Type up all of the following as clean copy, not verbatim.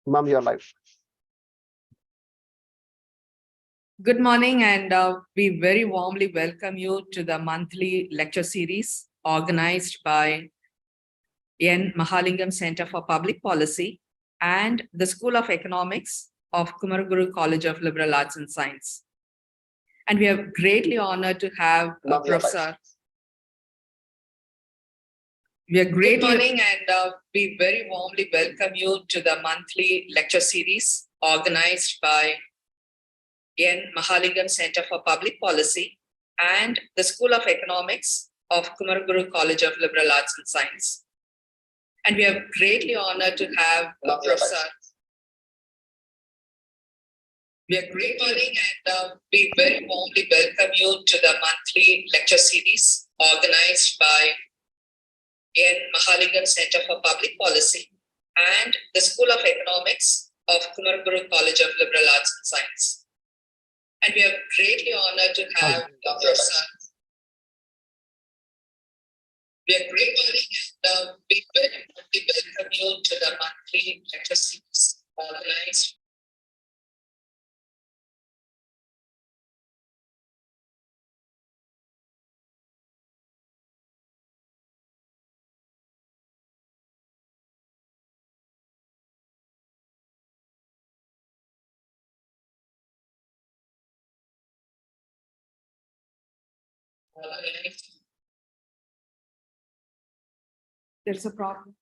Ma'am, you're live. Good morning, and we very warmly welcome you to the monthly lecture series organized by N. Mahalingam Center for Public Policy and the School of Economics of Kumaraguru College of Liberal Arts and Science. And we are greatly honored to have Professor. Good morning, and we very warmly welcome you to the monthly lecture series organized by N. Mahalingam Center for Public Policy and the School of Economics of Kumaraguru College of Liberal Arts and Science. And we are greatly honored to have Professor. We are greatly and we very warmly welcome you to the monthly lecture series organized by N. Mahalingam Center for Public Policy and the School of Economics of Kumaraguru College of Liberal Arts and Science. And we are greatly honored to have Professor. We are greatly and we very warmly welcome you to the monthly lecture series organized. There's a problem.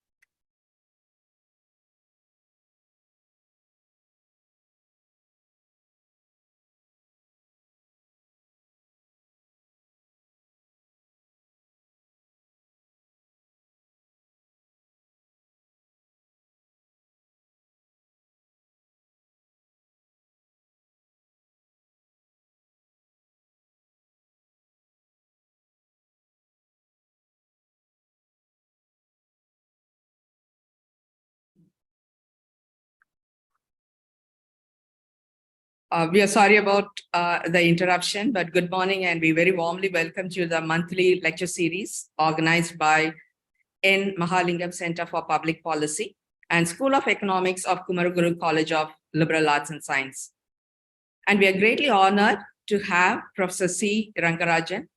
We are sorry about the interruption, but good morning, and we very warmly welcome you to the monthly lecture series organized by N. Mahalingam Center for Public Policy and School of Economics of Kumaraguru College of Liberal Arts and Science. And we are greatly honored to have Professor C. Rangarajan,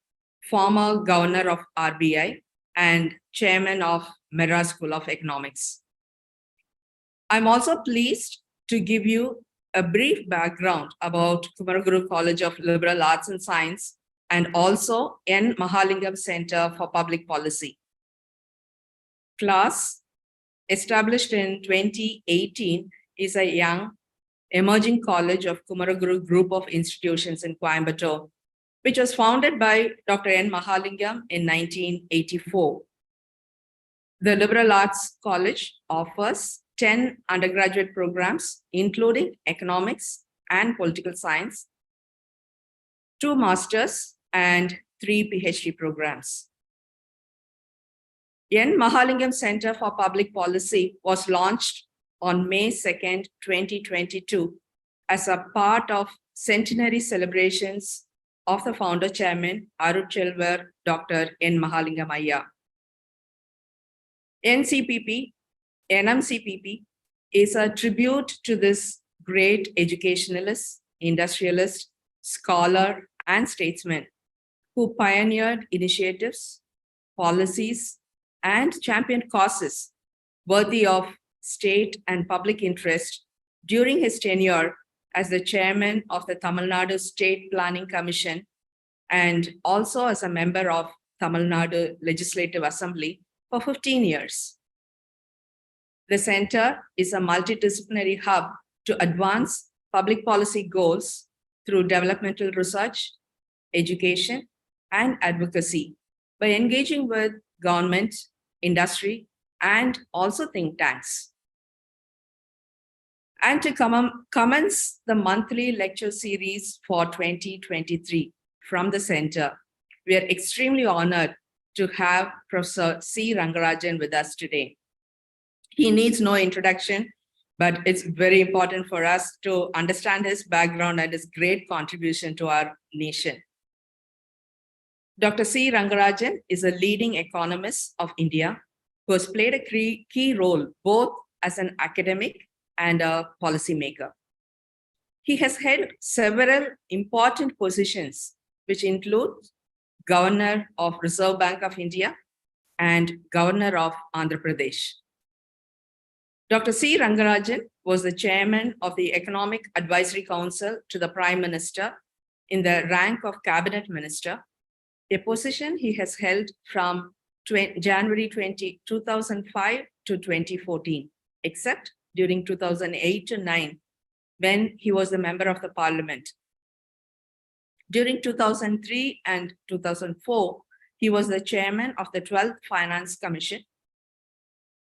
former Governor of RBI and Chairman of Madras School of Economics. I'm also pleased to give you a brief background about Kumaraguru College of Liberal Arts and Science and also N. Mahalingam Center for Public Policy. CLASS, established in 2018, is a young emerging college of Kumaraguru group of institutions in Coimbatore, which was founded by Dr. N. Mahalingam in 1984. The Liberal Arts College offers 10 undergraduate programs, including economics and political science, 2 masters and 3 PhD programs. N. Mahalingam Center for Public Policy was launched on May 2nd, 2022 as a part of centenary celebrations of the founder chairman, Aruchelvar Dr. N. Mahalingam Ayya. NMCPP is a tribute to this great educationalist, industrialist, scholar, and statesman who pioneered initiatives, policies, and championed causes worthy of state and public interest during his tenure as the chairman of the Tamil Nadu State Planning Commission and also as a member of Tamil Nadu Legislative Assembly for 15 years. The center is a multidisciplinary hub to advance public policy goals through developmental research, education, and advocacy by engaging with government, industry, and also think tanks. And to commence the monthly lecture series for 2023 from the center, we are extremely honored to have Professor C. Rangarajan with us today. He needs no introduction, but it's very important for us to understand his background and his great contribution to our nation. Dr. C. Rangarajan is a leading economist of India who has played a key role both as an academic and a policymaker. He has held several important positions, which include Governor of Reserve Bank of India and Governor of Andhra Pradesh. Dr. C. Rangarajan was the chairman of the Economic Advisory Council to the Prime Minister in the rank of Cabinet Minister, a position he has held from January 2005 to 2014, except during 2008 to 9, when he was a member of the parliament. During 2003 and 2004, he was the chairman of the 12th Finance Commission,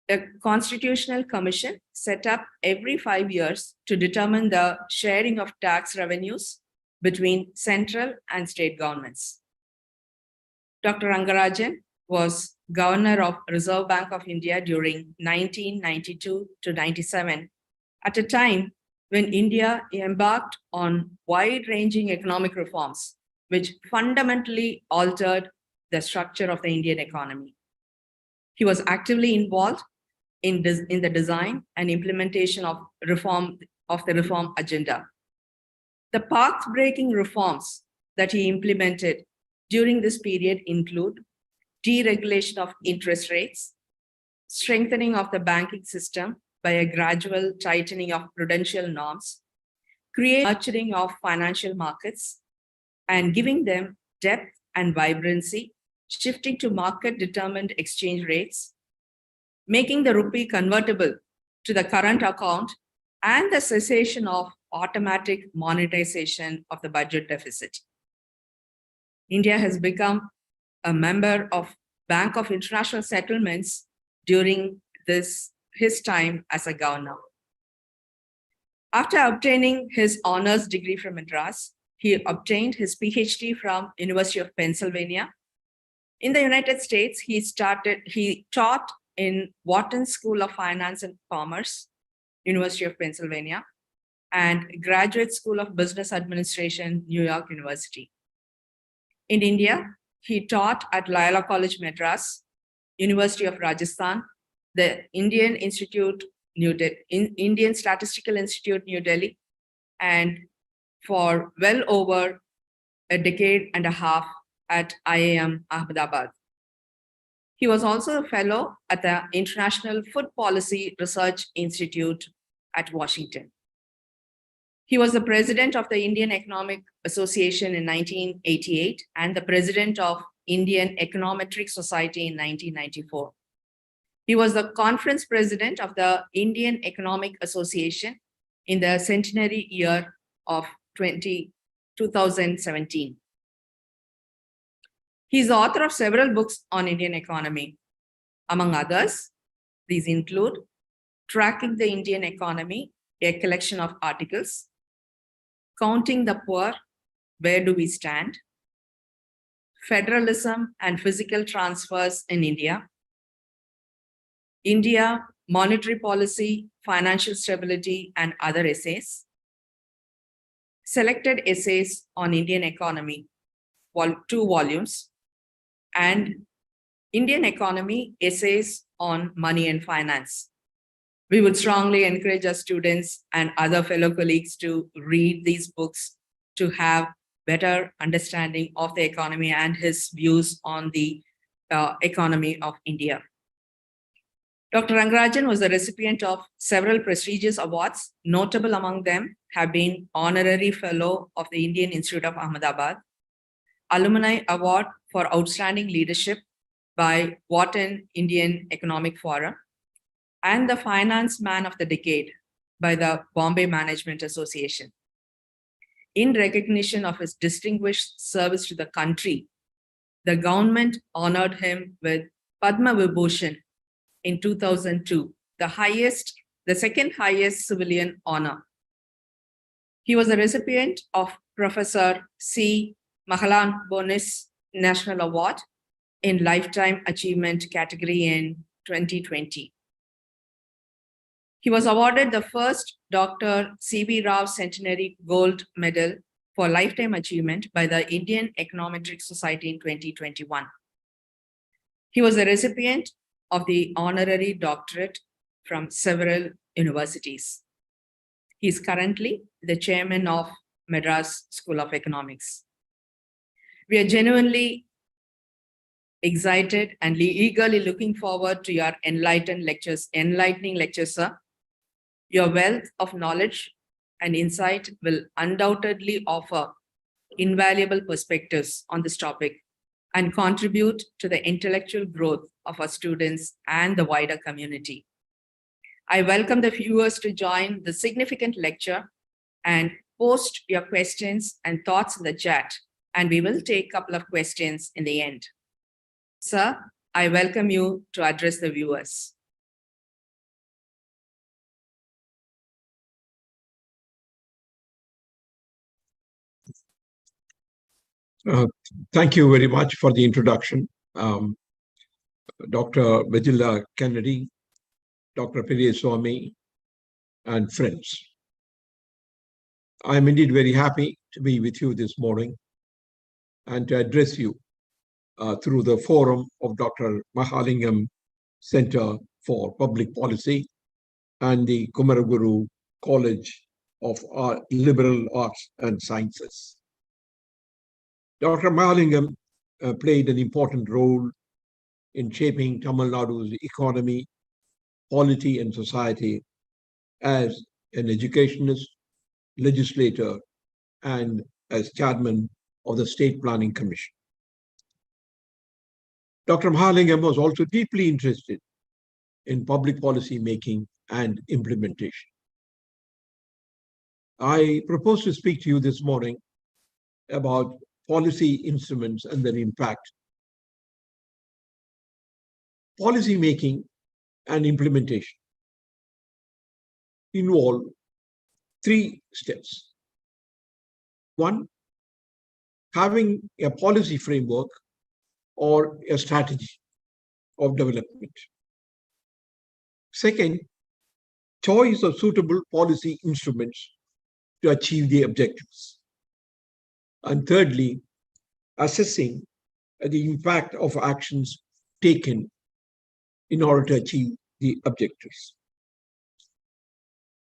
a constitutional commission set up every 5 years to determine the sharing of tax revenues between central and state governments. Dr. Rangarajan was Governor of Reserve Bank of India during 1992 to 97, at a time when India embarked on wide-ranging economic reforms, which fundamentally altered the structure of the Indian economy. He was actively involved in the design and implementation of the reform agenda. The path-breaking reforms that he implemented during this period include deregulation of interest rates, strengthening of the banking system by a gradual tightening of prudential norms, nurturing of financial markets, and giving them depth and vibrancy, shifting to market-determined exchange rates, making the rupee convertible to the current account, and the cessation of automatic monetization of the budget deficit. India has become a member of Bank of International Settlements during his time as a governor. After obtaining his honors degree from Madras, he obtained his PhD from University of Pennsylvania. In the United States, he taught in Wharton School of Finance and Commerce, University of Pennsylvania, and Graduate School of Business Administration, New York University. In India, he taught at Loyola College, Madras, University of Rajasthan, the Indian Statistical Institute, New Delhi, and for well over a decade and a half at IIM Ahmedabad. He was also a fellow at the International Food Policy Research Institute at Washington. He was the president of the Indian Economic Association in 1988 and the president of Indian Econometric Society in 1994. He was the conference president of the Indian Economic Association in the centenary year of 2017. He is the author of several books on Indian economy. Among others, these include Tracking the Indian Economy, a collection of articles, Counting the Poor, Where Do We Stand?, Federalism and Physical Transfers in India, India, Monetary Policy, Financial Stability, and Other Essays, Selected Essays on Indian Economy, 2 volumes, and Indian Economy, Essays on Money and Finance. We would strongly encourage our students and other fellow colleagues to read these books to have better understanding of the economy and his views on the economy of India. Dr. Rangarajan was the recipient of several prestigious awards. Notable among them have been Honorary Fellow of the Indian Institute of Ahmedabad, Alumni Award for Outstanding Leadership by Wharton Indian Economic Forum, and the Finance Man of the Decade by the Bombay Management Association. In recognition of his distinguished service to the country, the government honored him with Padma Vibhushan in 2002, the second highest civilian honor. He was a recipient of Professor C. Mahalan Bonis National Award in Lifetime Achievement category in 2020. He was awarded the first Dr. C.V. Rao Centenary Gold Medal for Lifetime Achievement by the Indian Econometric Society in 2021. He was a recipient of the honorary doctorate from several universities. He is currently the chairman of Madras School of Economics. We are genuinely excited and eagerly looking forward to your enlightening lectures, sir. Your wealth of knowledge and insight will undoubtedly offer invaluable perspectives on this topic and contribute to the intellectual growth of our students and the wider community. I welcome the viewers to join the significant lecture and post your questions and thoughts in the chat, and we will take a couple of questions in the end. Sir, I welcome you to address the viewers. Thank you very much for the introduction. Dr. Vijila Kennedy, Dr. Swami, and friends. I'm indeed very happy to be with you this morning and to address you through the forum of Dr. Mahalingam Center for Public Policy and the Kumaraguru College of Liberal Arts and Sciences. Dr. Mahalingam played an important role in shaping Tamil Nadu's economy, polity, and society as an educationist, legislator, and as chairman of the State Planning Commission. Dr. Mahalingam was also deeply interested in public policy making and implementation. I propose to speak to you this morning about policy instruments and their impact. Policy making and implementation involve three steps. One, having a policy framework or a strategy of development. Second, choice of suitable policy instruments to achieve the objectives. And thirdly, assessing the impact of actions taken in order to achieve the objectives.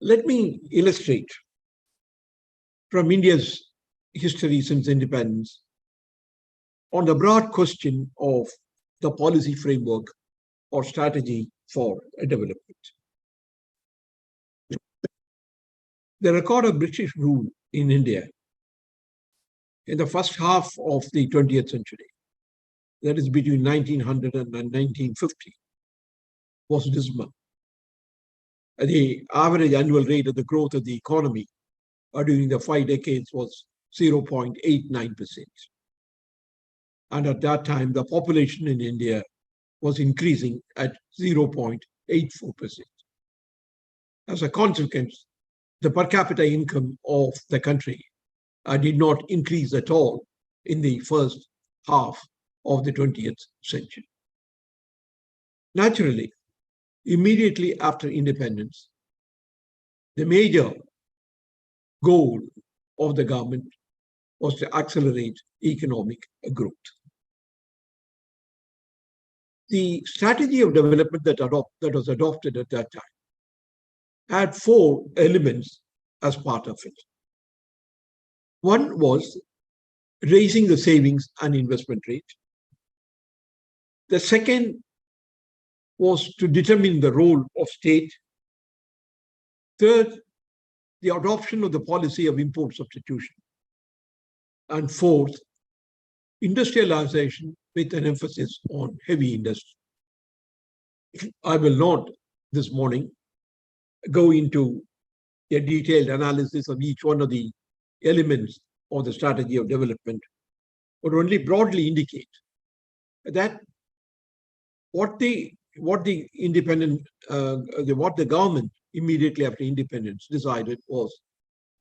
Let me illustrate from India's history since independence on the broad question of the policy framework or strategy for a development. The record of British rule in India in the first half of the 20th century, that is between 1900 and 1950, was dismal. The average annual rate of the growth of the economy during the 5 decades was 0.89%. And at that time, the population in India was increasing at 0.84%. As a consequence, the per capita income of the country did not increase at all in the first half of the 20th century. Naturally, immediately after independence, the major goal of the government was to accelerate economic growth. The strategy of development that was adopted at that time had 4 elements as part of it. One was raising the savings and investment rate. The second was to determine the role of state. Third, the adoption of the policy of import substitution. And fourth, industrialization with an emphasis on heavy industry. I will not this morning go into a detailed analysis of each one of the elements of the strategy of development, but only broadly indicate that what the government immediately after independence decided was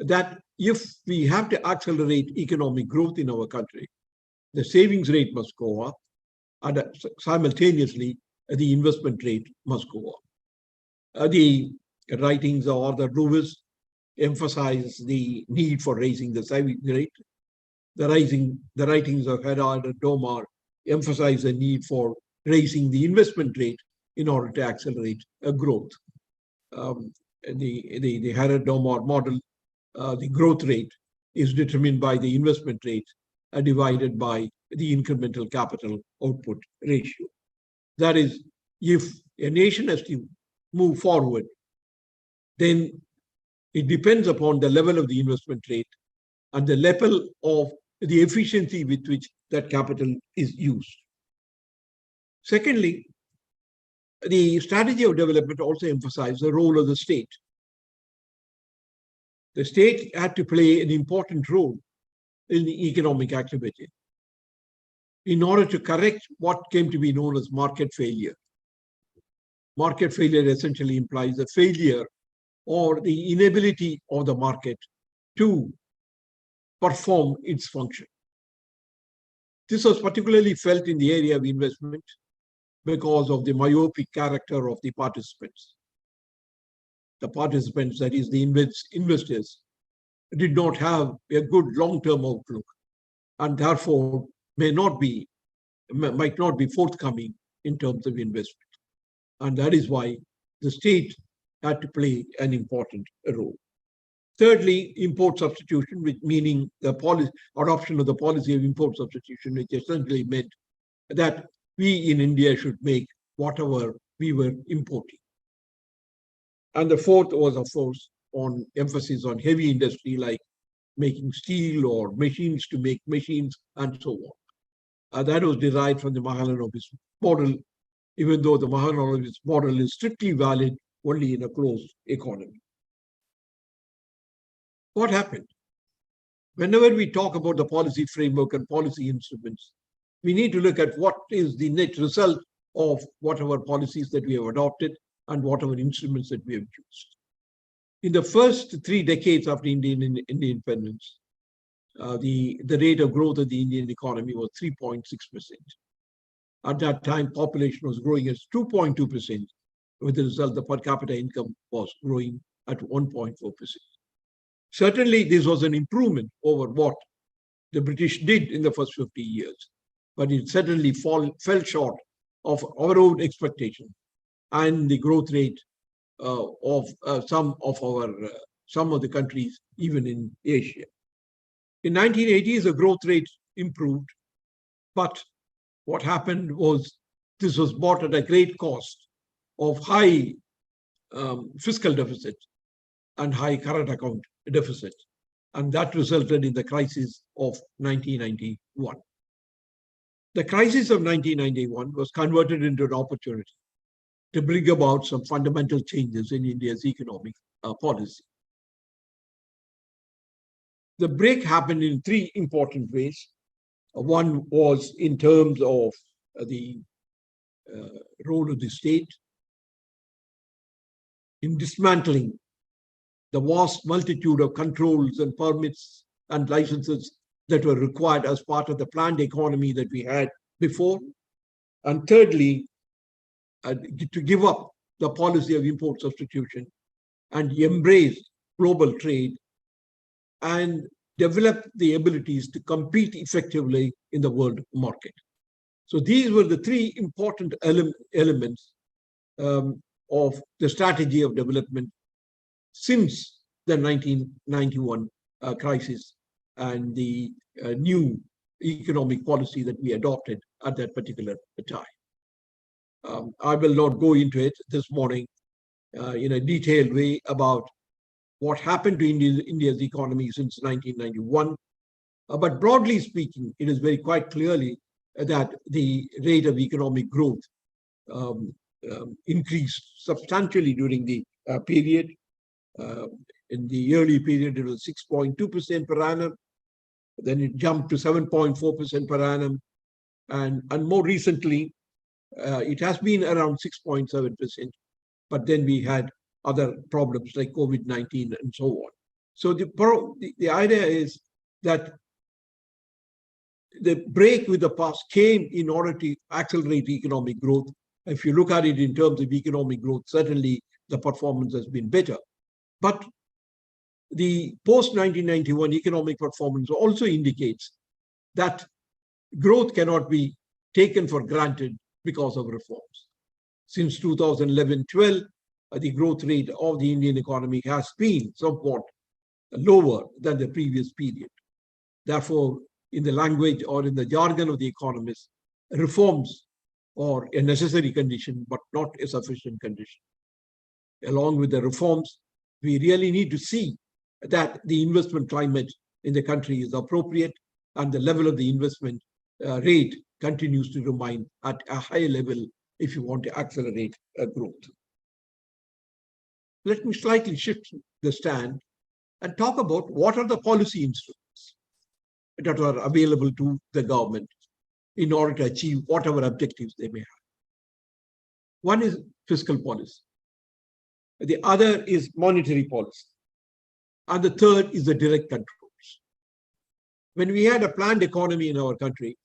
that if we have to accelerate economic growth in our country, the savings rate must go up, and simultaneously the investment rate must go up. The writings of the Lewis emphasize the need for raising the savings rate. The writings of Herod and Domar emphasize the need for raising the investment rate in order to accelerate growth. the Harrod-Domar model, the growth rate is determined by the investment rate divided by the incremental capital output ratio. That is, if a nation has to move forward, then it depends upon the level of the investment rate and the level of the efficiency with which that capital is used. Secondly, the strategy of development also emphasized the role of the state. The state had to play an important role in the economic activity in order to correct what came to be known as market failure. Market failure essentially implies the failure or the inability of the market to perform its function. This was particularly felt in the area of investment because of the myopic character of the participants. The participants, that is the investors, did not have a good long-term outlook and therefore might not be forthcoming in terms of investment. And that is why the state had to play an important role. Thirdly, import substitution, which meaning the adoption of the policy of import substitution, which essentially meant that we in India should make whatever we were importing. And the fourth was, of course, on emphasis on heavy industry like making steel or machines to make machines and so on. That was derived from the Mahalanobis model, even though the Mahalanobis model is strictly valid only in a closed economy. What happened? Whenever we talk about the policy framework and policy instruments, we need to look at what is the net result of whatever policies that we have adopted and whatever instruments that we have used. In the first 3 decades after Indian independence, the rate of growth of the Indian economy was 3.6%. At that time, population was growing at 2.2%. With the result, the per capita income was growing at 1.4%. Certainly, this was an improvement over what the British did in the first 50 years, but it certainly fell short of our own expectation and the growth rate of some of the countries, even in Asia. In 1980s, the growth rate improved, but what happened was this was bought at a great cost of high fiscal deficit and high current account deficit, and that resulted in the crisis of 1991. The crisis of 1991 was converted into an opportunity to bring about some fundamental changes in India's economic policy. The break happened in 3 important ways. One was in terms of the role of the state in dismantling the vast multitude of controls and permits and licenses that were required as part of the planned economy that we had before. And thirdly, to give up the policy of import substitution and embrace global trade and develop the abilities to compete effectively in the world market. So these were the 3 important elements of the strategy of development since the 1991 crisis and the new economic policy that we adopted at that particular time. I will not go into it this morning in a detailed way about what happened to India's economy since 1991. But broadly speaking, it is very quite clearly that the rate of economic growth increased substantially during the period. In the early period, it was 6.2% per annum. Then it jumped to 7.4% per annum. And more recently, it has been around 6.7%. But then we had other problems like COVID-19 and so on. So the idea is that the break with the past came in order to accelerate economic growth. If you look at it in terms of economic growth, certainly the performance has been better. But the post-1991 economic performance also indicates that growth cannot be taken for granted because of reforms. Since 2011-12, the growth rate of the Indian economy has been somewhat lower than the previous period. Therefore, in the language or in the jargon of the economists, reforms are a necessary condition, but not a sufficient condition. Along with the reforms, we really need to see that the investment climate in the country is appropriate and the level of the investment rate continues to remain at a high level if you want to accelerate growth. Let me slightly shift the stand and talk about what are the policy instruments that are available to the government in order to achieve whatever objectives they may have. One is fiscal policy. The other is monetary policy. And the third is the direct controls. When we had a planned economy in our country,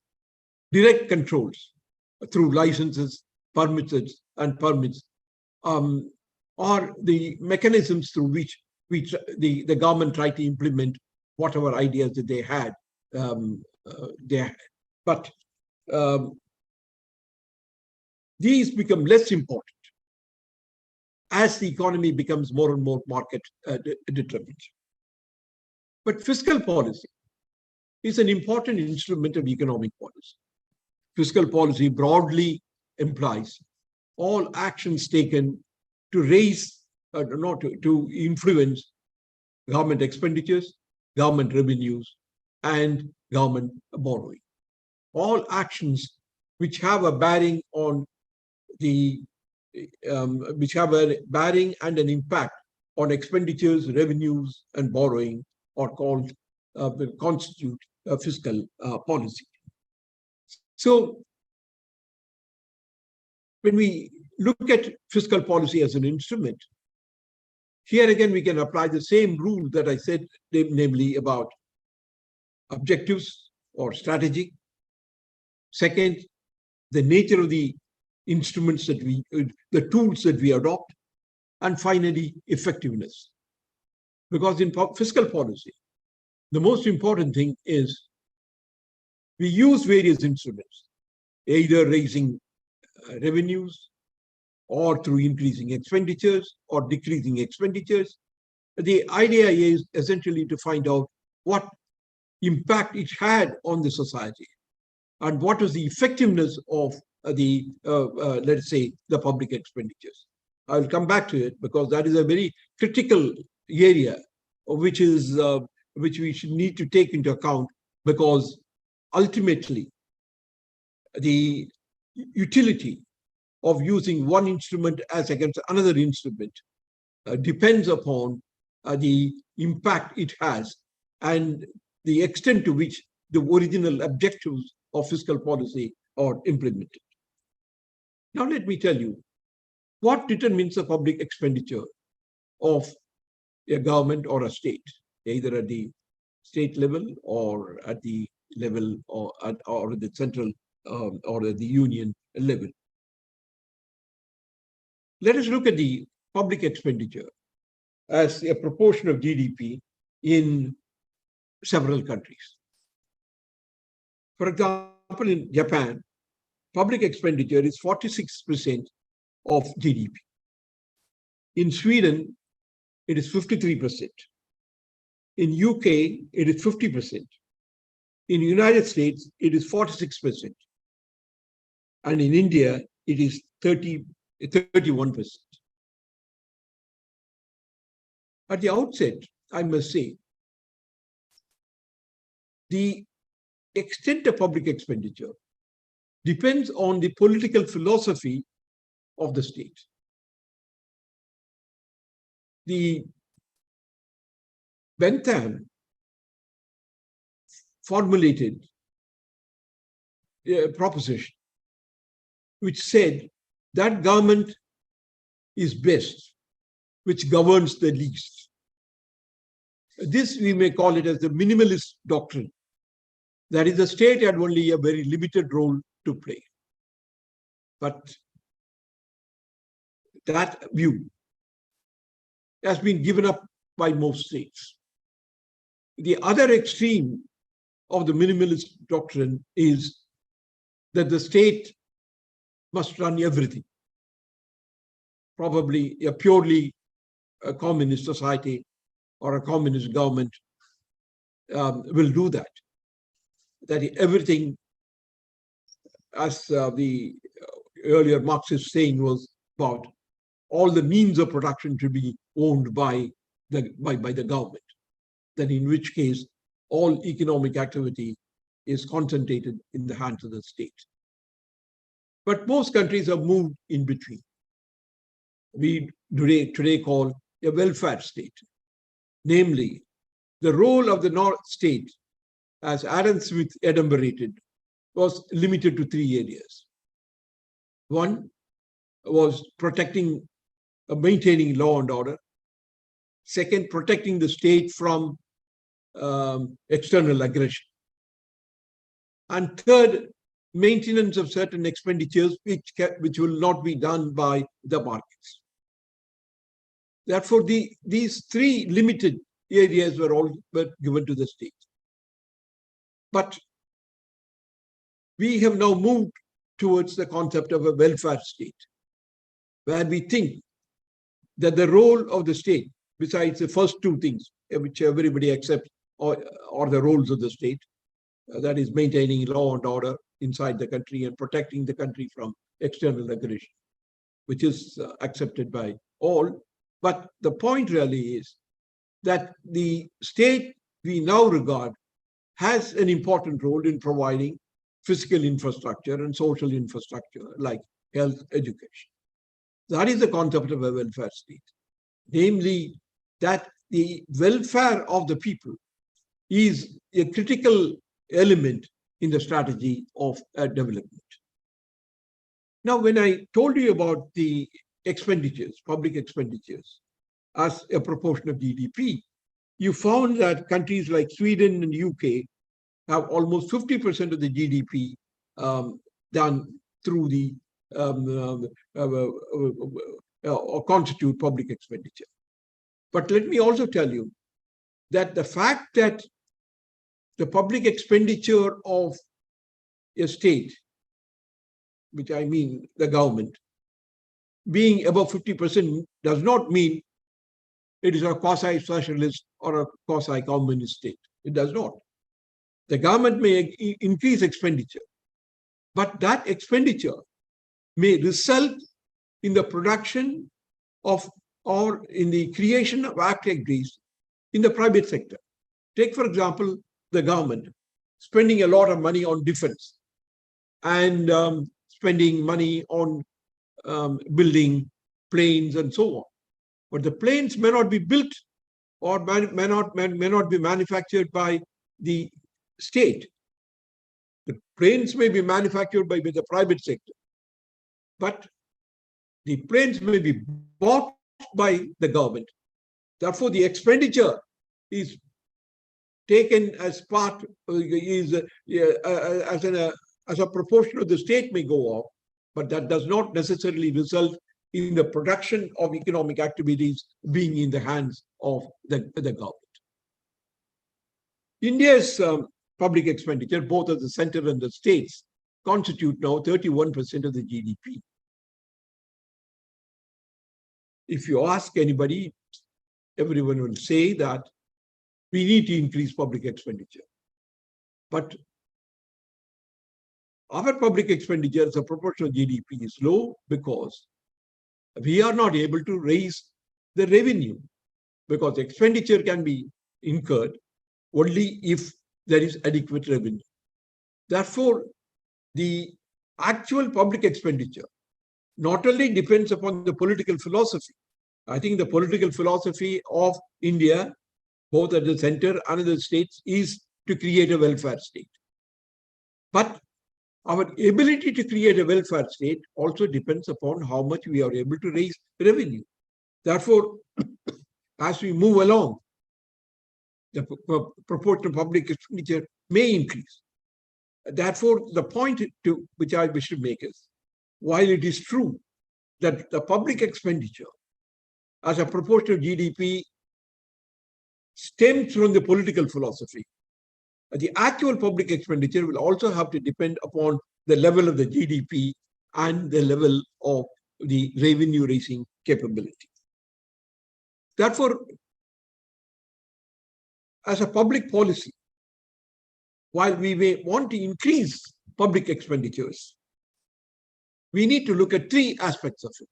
direct controls through licenses, permits, are the mechanisms through which the government tried to implement whatever ideas that they had. But these become less important as the economy becomes more and more market determined. But fiscal policy is an important instrument of economic policy. Fiscal policy broadly implies all actions taken to raise, to influence government expenditures, government revenues, and government borrowing. All actions which have a bearing on which have a bearing and an impact on expenditures, revenues, and borrowing are called constitute fiscal policy. So when we look at fiscal policy as an instrument, here again we can apply the same rule that I said, namely about objectives or strategy. Second, the nature of the instruments that the tools that we adopt. And finally, effectiveness. Because in fiscal policy, the most important thing is we use various instruments, either raising revenues or through increasing expenditures or decreasing expenditures. The idea is essentially to find out what impact it had on the society and what was the effectiveness of let's say, the public expenditures. I'll come back to it because that is a very critical area which we should need to take into account, because ultimately the utility of using one instrument as against another instrument depends upon the impact it has and the extent to which the original objectives of fiscal policy are implemented. Now, let me tell you what determines the public expenditure of a government or a state, either at the state level or at the level or at the central or at the union level. Let us look at the public expenditure as a proportion of GDP in several countries. For example, in Japan, public expenditure is 46% of GDP. In Sweden, it is 53%. In UK, it is 50%. In the United States, it is 46%. And in India, it is 31%. At the outset, I must say, the extent of public expenditure depends on the political philosophy of the state. The Bentham formulated a proposition which said that government is best, which governs the least. This we may call it as the minimalist doctrine. That is, the state had only a very limited role to play. But that view has been given up by most states. The other extreme of the minimalist doctrine is that the state must run everything. probably a purely communist society or a communist government will do that. That everything, as the earlier Marxist saying was about, all the means of production to be owned by the government. Then in which case, all economic activity is concentrated in the hands of the state. But most countries have moved in between. We today call a welfare state. Namely, the role of the North state, as Adam Smith enumerated, was limited to 3 areas. One was protecting, maintaining law and order. Second, protecting the state from external aggression. And third, maintenance of certain expenditures which will not be done by the markets. Therefore, these 3 limited areas were given to the state. But we have now moved towards the concept of a welfare state, where we think that the role of the state, besides the first 2 things, which everybody accepts, or the roles of the state, that is maintaining law and order inside the country and protecting the country from external aggression, which is accepted by all. But the point really is that the state we now regard has an important role in providing physical infrastructure and social infrastructure like health, education. That is the concept of a welfare state. Namely, that the welfare of the people is a critical element in the strategy of development. Now, when I told you about the expenditures, public expenditures, as a proportion of GDP, you found that countries like Sweden and UK have almost 50% of the GDP done through the or constitute public expenditure. But let me also tell you that the fact that the public expenditure of a state, which I mean the government, being above 50% does not mean it is a quasi-socialist or a quasi-communist state. It does not. The government may increase expenditure, but that expenditure may result in the production of or in the creation of activities in the private sector. Take, for example, the government spending a lot of money on defense and spending money on building planes and so on. But the planes may not be built or may not be manufactured by the state. The planes may be manufactured by the private sector, but the planes may be bought by the government. Therefore, the expenditure is taken as part, as a proportion of the state may go up, but that does not necessarily result in the production of economic activities being in the hands of the government. India's public expenditure, both at the center and the states, constitute now 31% of the GDP. If you ask anybody, everyone will say that we need to increase public expenditure. But our public expenditure as a proportion of GDP is low because we are not able to raise the revenue, because expenditure can be incurred only if there is adequate revenue. Therefore, the actual public expenditure not only depends upon the political philosophy. I think the political philosophy of India, both at the center and in the states, is to create a welfare state. But our ability to create a welfare state also depends upon how much we are able to raise revenue. Therefore, as we move along, the proportion of public expenditure may increase. Therefore, the point to which I wish to make is, while it is true that the public expenditure as a proportion of GDP stems from the political philosophy, the actual public expenditure will also have to depend upon the level of the GDP and the level of the revenue raising capability. Therefore, as a public policy, while we may want to increase public expenditures, we need to look at three aspects of it.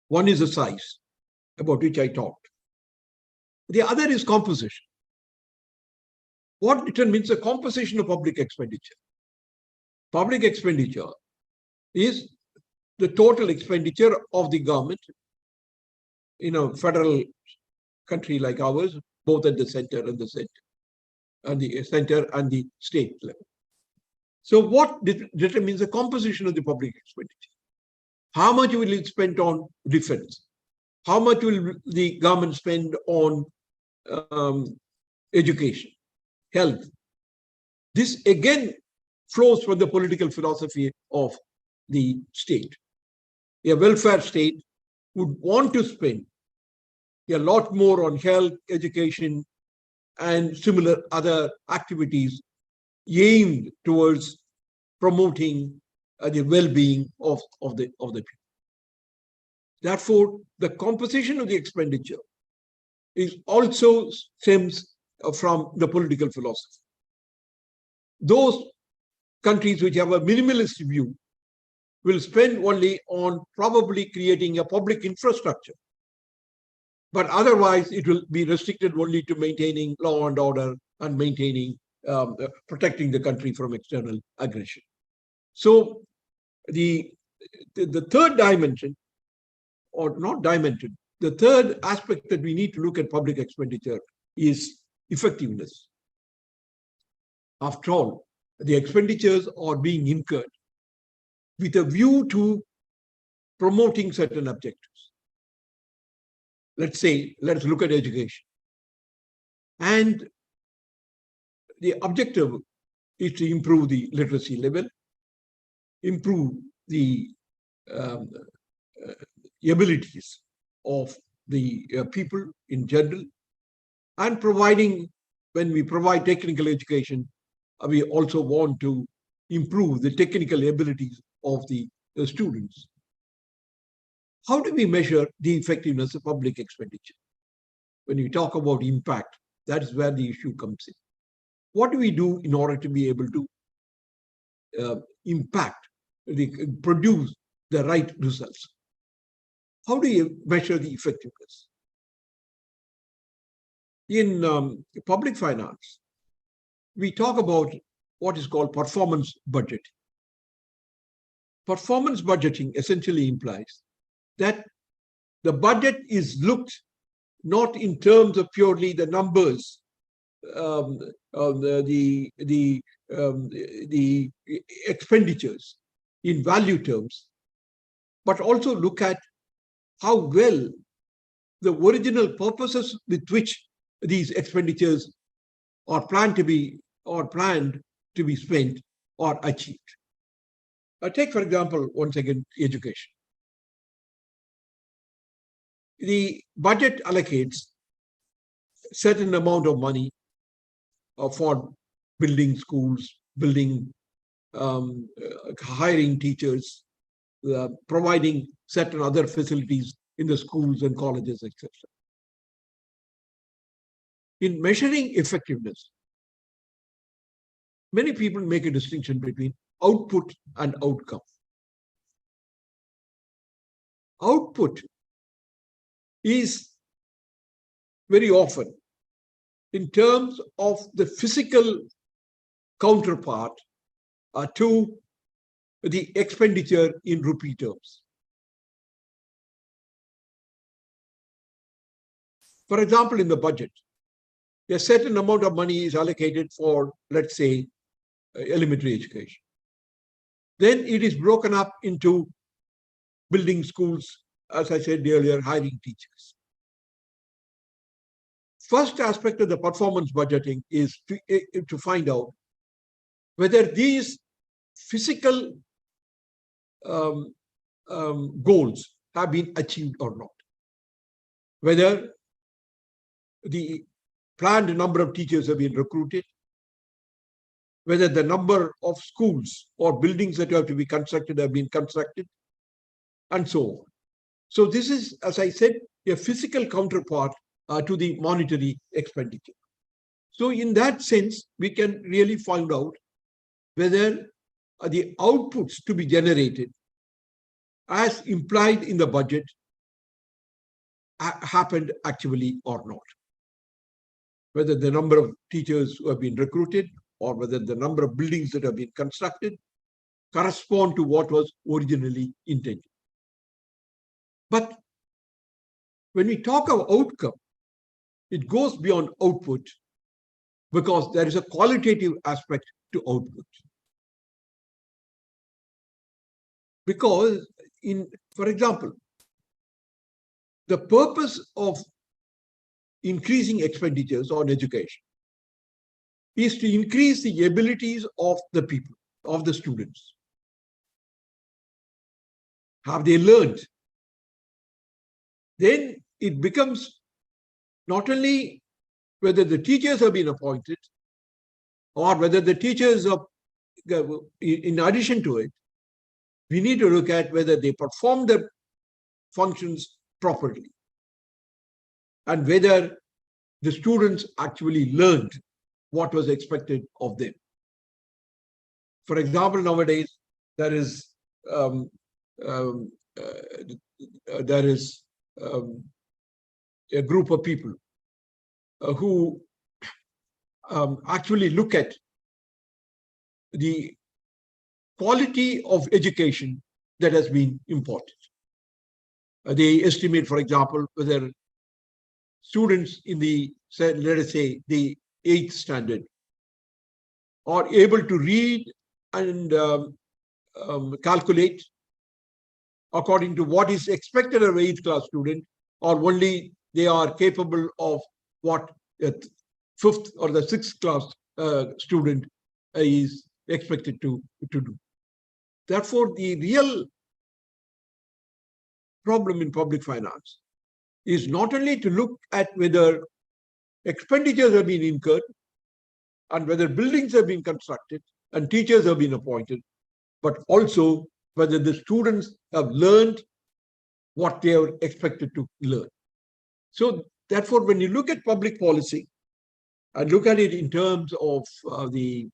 One is the size, about which I talked. The other is composition. What determines the composition of public expenditure? Public expenditure is the total expenditure of the government in a federal country like ours, both at the center and the state level. So what determines the composition of the public expenditure? How much will it spend on defense? How much will the government spend on education, health? This again flows from the political philosophy of the state. A welfare state would want to spend a lot more on health, education, and similar other activities aimed towards promoting the well-being of the people. Therefore, the composition of the expenditure is also stems from the political philosophy. Those countries which have a minimalist view will spend only on probably creating a public infrastructure, but otherwise it will be restricted only to maintaining law and order and maintaining, protecting the country from external aggression. So the third dimension, or not dimension, the third aspect that we need to look at public expenditure is effectiveness. After all, the expenditures are being incurred with a view to promoting certain objectives. Let's look at education. And the objective is to improve the literacy level, improve the abilities of the people in general, and when we provide technical education, we also want to improve the technical abilities of the students. How do we measure the effectiveness of public expenditure? When we talk about impact, that is where the issue comes in. What do we do in order to be able to produce the right results? How do you measure the effectiveness? In public finance, we talk about what is called performance budgeting. Performance budgeting essentially implies that the budget is looked not in terms of purely the numbers, the expenditures in value terms, but also look at how well the original purposes with which these expenditures are planned to be spent or achieved. Take, for example, once again, education. The budget allocates a certain amount of money for building schools, hiring teachers, providing certain other facilities in the schools and colleges, etc. In measuring effectiveness, many people make a distinction between output and outcome. Output is very often in terms of the physical counterpart to the expenditure in rupee terms. For example, in the budget, a certain amount of money is allocated for, let's say, elementary education. Then it is broken up into building schools, as I said earlier, hiring teachers. First aspect of the performance budgeting is to find out whether these physical goals have been achieved or not. Whether the planned number of teachers have been recruited, whether the number of schools or buildings that have to be constructed have been constructed, and so on. So this is, as I said, a physical counterpart to the monetary expenditure. So in that sense, we can really find out whether the outputs to be generated as implied in the budget happened actually or not. Whether the number of teachers who have been recruited or whether the number of buildings that have been constructed correspond to what was originally intended. But when we talk of outcome, it goes beyond output because there is a qualitative aspect to output. Because for example, the purpose of increasing expenditures on education is to increase the abilities of the people, of the students. Have they learned? Then it becomes not only whether the teachers have been appointed or whether the teachers are, in addition to it, we need to look at whether they perform their functions properly and whether the students actually learned what was expected of them. For example, nowadays there is a group of people who actually look at the quality of education that has been imparted. They estimate, for example, whether students in the, let us say, the 8th standard are able to read and calculate according to what is expected of an 8th class student, or only they are capable of what a 5th or the 6th class student is expected to do. Therefore, the real problem in public finance is not only to look at whether expenditures have been incurred and whether buildings have been constructed and teachers have been appointed, but also whether the students have learned what they are expected to learn. So therefore, when you look at public policy and look at it in terms of the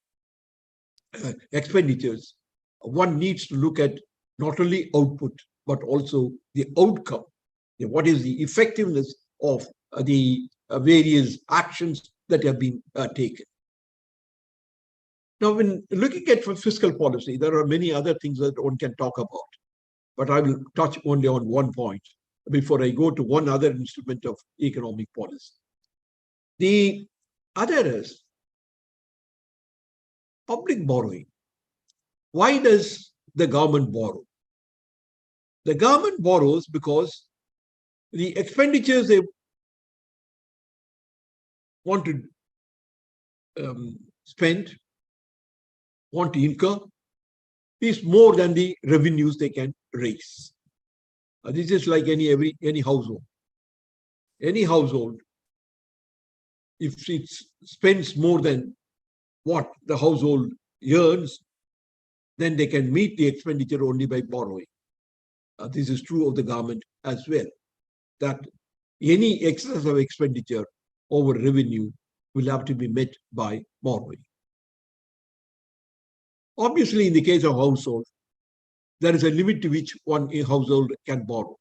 expenditures, one needs to look at not only output, but also the outcome. What is the effectiveness of the various actions that have been taken? Now, when looking at fiscal policy, there are many other things that one can talk about, but I will touch only on one point before I go to one other instrument of economic policy. The other is public borrowing. Why does the government borrow? The government borrows because the expenditures they want to spend, want to incur, is more than the revenues they can raise. This is like any household. Any household, if it spends more than what the household earns, then they can meet the expenditure only by borrowing. This is true of the government as well, that any excess of expenditure over revenue will have to be met by borrowing. Obviously, in the case of household, there is a limit to which a household can borrow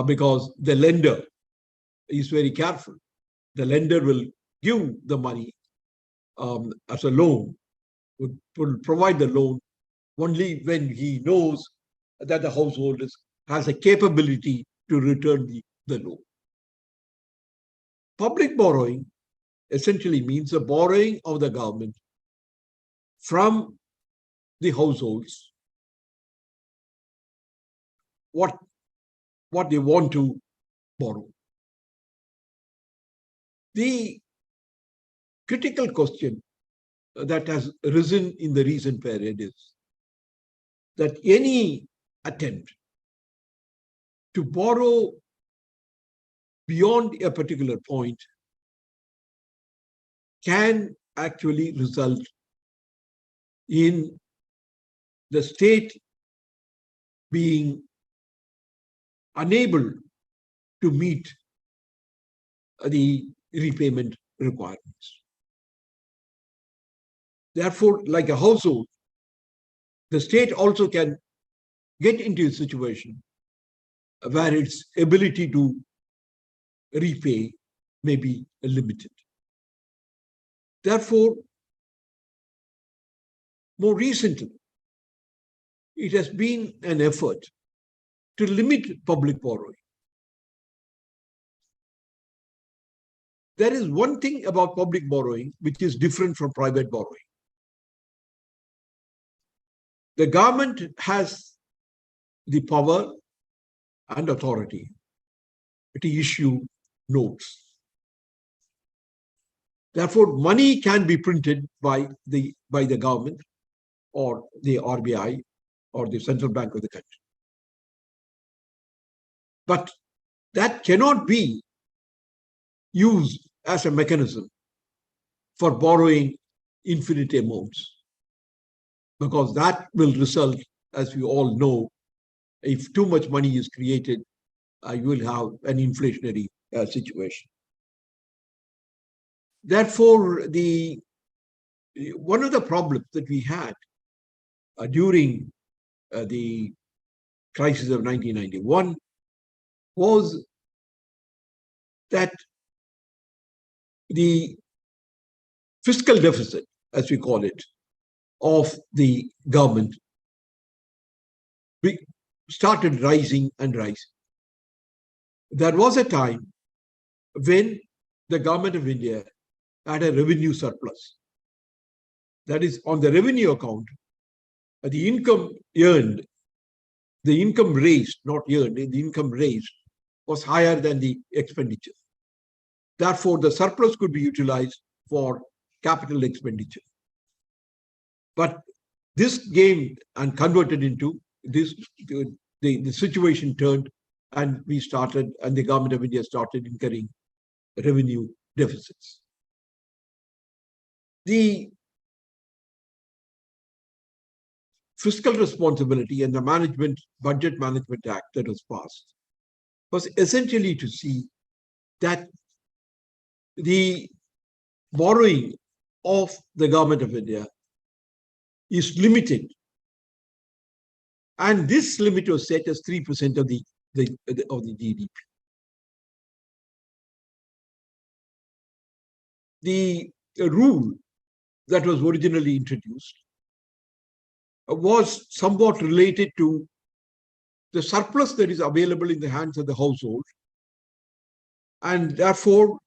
because the lender is very careful. The lender will give the money as a loan, will provide the loan only when he knows that the household has a capability to return the loan. Public borrowing essentially means the borrowing of the government from the households what they want to borrow. The critical question that has risen in the recent period is that any attempt to borrow beyond a particular point can actually result in the state being unable to meet the repayment requirements. Therefore, like a household, the state also can get into a situation where its ability to repay may be limited. Therefore, more recently, it has been an effort to limit public borrowing. There is one thing about public borrowing which is different from private borrowing. The government has the power and authority to issue notes. Therefore, money can be printed by the government or the RBI or the central bank of the country. But that cannot be used as a mechanism for borrowing infinite amounts, because that will result, as we all know, if too much money is created, you will have an inflationary situation. Therefore, one of the problems that we had during the crisis of 1991 was that the fiscal deficit, as we call it, of the government started rising and rising. There was a time when the government of India had a revenue surplus. That is, on the revenue account, the income earned, the income raised, not earned, the income raised was higher than the expenditure. Therefore, the surplus could be utilized for capital expenditure. But this game and converted into this, the situation turned, and the government of India started incurring revenue deficits. The Fiscal Responsibility and the Budget Management Act that was passed was essentially to see that the borrowing of the government of India is limited. And this limit was set as 3% of the GDP. The rule that was originally introduced was somewhat related to the surplus that is available in the hands of the household. And therefore,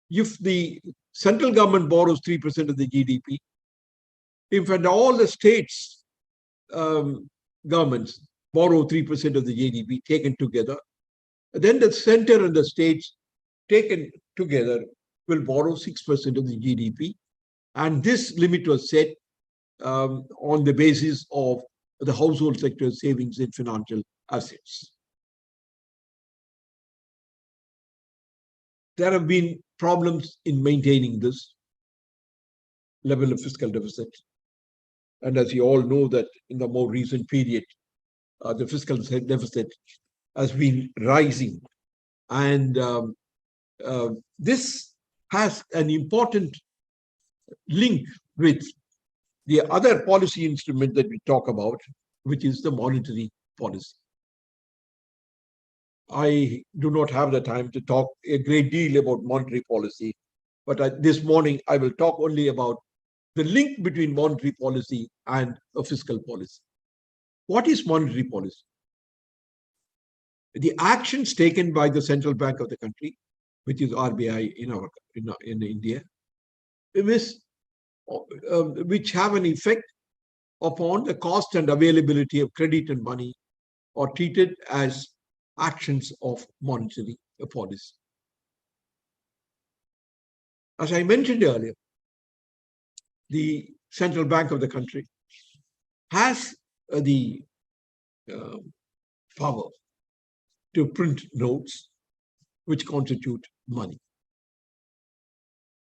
if the central government borrows 3% of the GDP, if all the states governments borrow 3% of the GDP taken together, then the center and the states taken together will borrow 6% of the GDP. And this limit was set on the basis of the household sector savings in financial assets. There have been problems in maintaining this level of fiscal deficit. And as you all know, that in the more recent period, the fiscal deficit has been rising. And this has an important link with the other policy instrument that we talk about, which is the monetary policy. I do not have the time to talk a great deal about monetary policy, but this morning I will talk only about the link between monetary policy and a fiscal policy. What is monetary policy? The actions taken by the central bank of the country, which is RBI in India, which have an effect upon the cost and availability of credit and money, are treated as actions of monetary policy. As I mentioned earlier, the central bank of the country has the power to print notes which constitute money.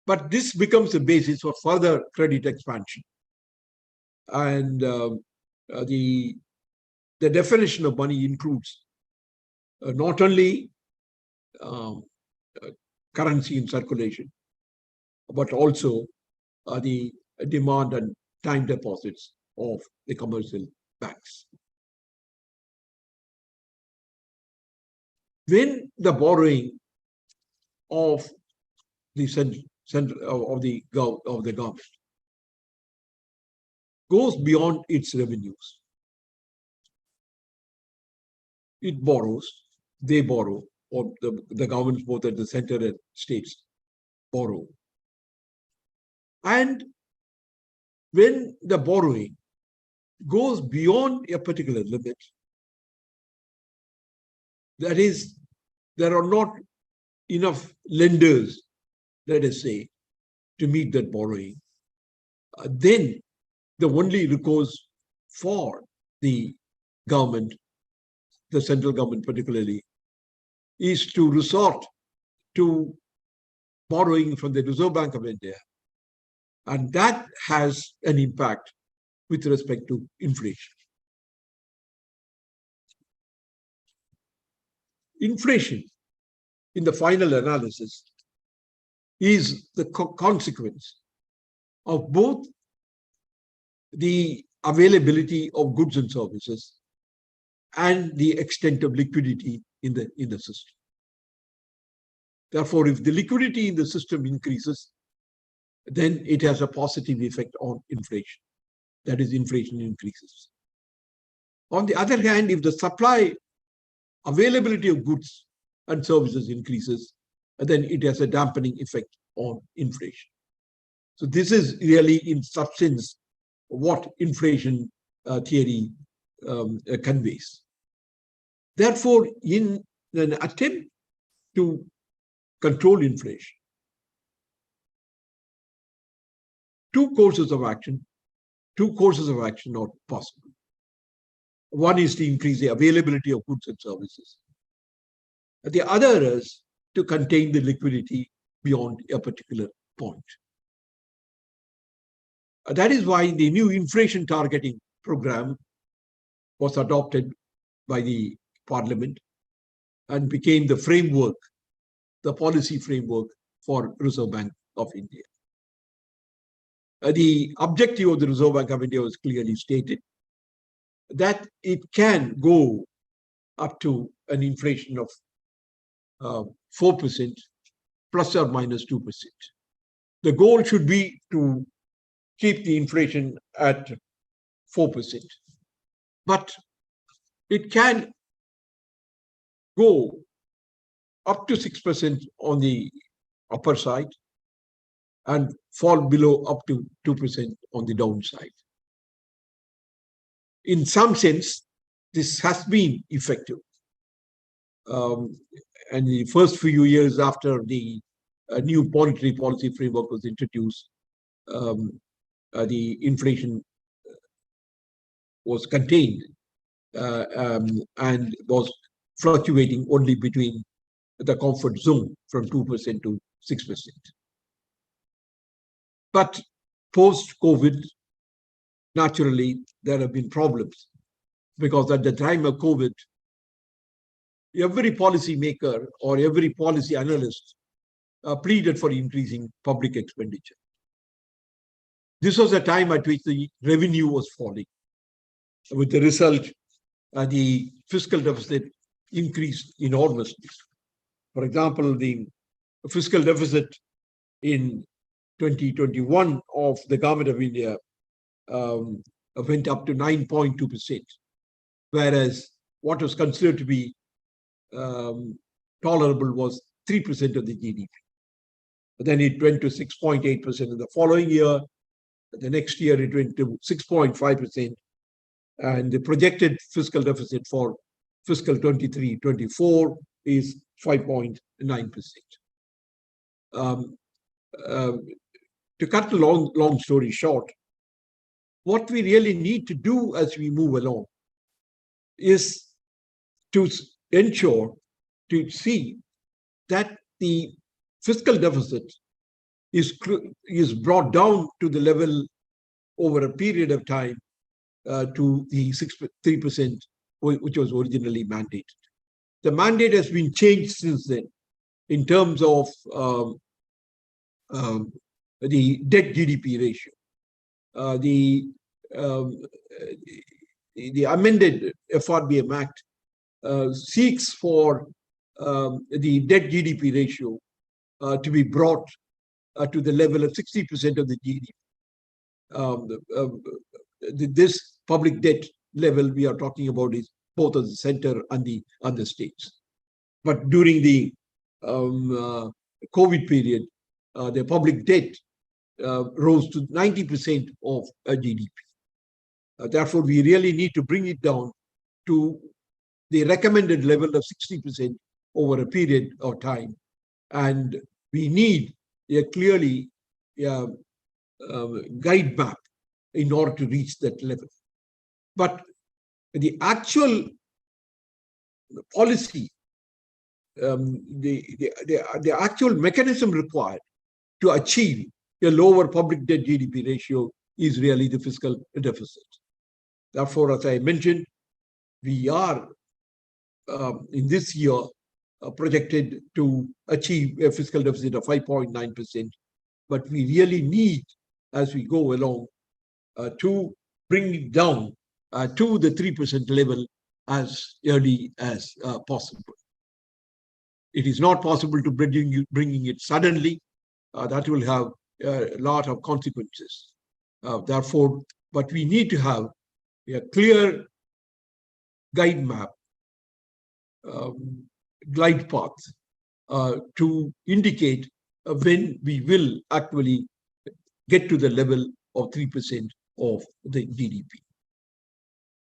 But this becomes the basis for further credit expansion. And the definition of money includes not only um, currency in circulation, but also the demand and time deposits of the commercial banks. When the borrowing of the government goes beyond its revenues, it borrows, they borrow, or the governments both at the center and states borrow. And when the borrowing goes beyond a particular limit, that is, there are not enough lenders, let us say, to meet that borrowing, then the only recourse for the government, the central government particularly, is to resort to borrowing from the Reserve Bank of India. And that has an impact with respect to inflation. Inflation, in the final analysis, is the consequence of both the availability of goods and services and the extent of liquidity in the system. Therefore, if the liquidity in the system increases, then it has a positive effect on inflation. That is, inflation increases. On the other hand, if the supply availability of goods and services increases, then it has a dampening effect on inflation. So this is really, in substance, what inflation theory conveys. Therefore, in an attempt to control inflation, two courses of action are possible. One is to increase the availability of goods and services. The other is to contain the liquidity beyond a particular point. That is why the new inflation targeting program was adopted by the Parliament and became the framework, the policy framework for Reserve Bank of India. The objective of the Reserve Bank of India was clearly stated, that it can go up to an inflation of 4% plus or minus 2%. The goal should be to keep the inflation at 4%. But it can go up to 6% on the upper side and fall below up to 2% on the downside. In some sense, this has been effective. And the first few years after the new monetary policy framework was introduced, the inflation was contained and was fluctuating only between the comfort zone from 2% to 6%. But post-COVID, naturally, there have been problems, because at the time of COVID, every policy maker or every policy analyst pleaded for increasing public expenditure. This was a time at which the revenue was falling. With the result, the fiscal deficit increased enormously. For example, the fiscal deficit in 2021 of the government of India went up to 9.2%, whereas what was considered to be tolerable was 3% of the GDP. But then it went to 6.8% in the following year. The next year, it went to 6.5%. And the projected fiscal deficit for fiscal 23-24 is 5.9%. To cut the long story short, what we really need to do as we move along is to ensure, to see that the fiscal deficit is brought down to the level over a period of time to the 3%, which was originally mandated. the mandate has been changed since then in terms of the debt GDP ratio. Um, the amended FRBM Act seeks for the debt GDP ratio to be brought to the level of 60% of the GDP. This public debt level we are talking about is both of the center and the other states. But during the COVID period, the public debt rose to 90% of GDP. Therefore, we really need to bring it down to the recommended level of 60% over a period of time. And we need a clearly guide map in order to reach that level. But the actual policy, the actual mechanism required to achieve a lower public debt GDP ratio is really the fiscal deficit. Therefore, as I mentioned, we are in this year projected to achieve a fiscal deficit of 5.9%, but we really need, as we go along, to bring it down to the 3% level as early as possible. It is not possible to bringing it suddenly. That will have a lot of consequences. Therefore, but we need to have a clear guide map, glide path to indicate when we will actually get to the level of 3% of the GDP.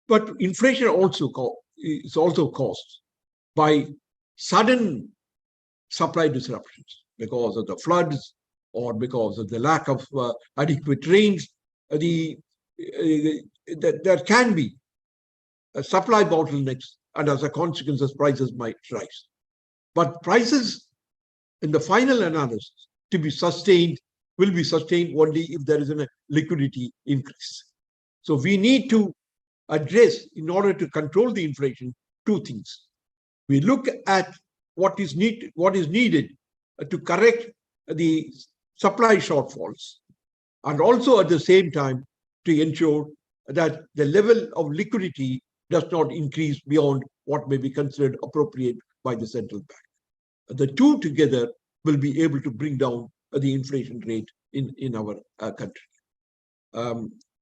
But inflation is also caused by sudden supply disruptions because of the floods or because of the lack of adequate rains. There can be supply bottlenecks, and as a consequence, prices might rise. But prices, in the final analysis, to be sustained, will be sustained only if there is a liquidity increase. So we need to address, in order to control the inflation, two things. We look at what is needed to correct the supply shortfalls, and also at the same time to ensure that the level of liquidity does not increase beyond what may be considered appropriate by the central bank. The two together will be able to bring down the inflation rate in our country.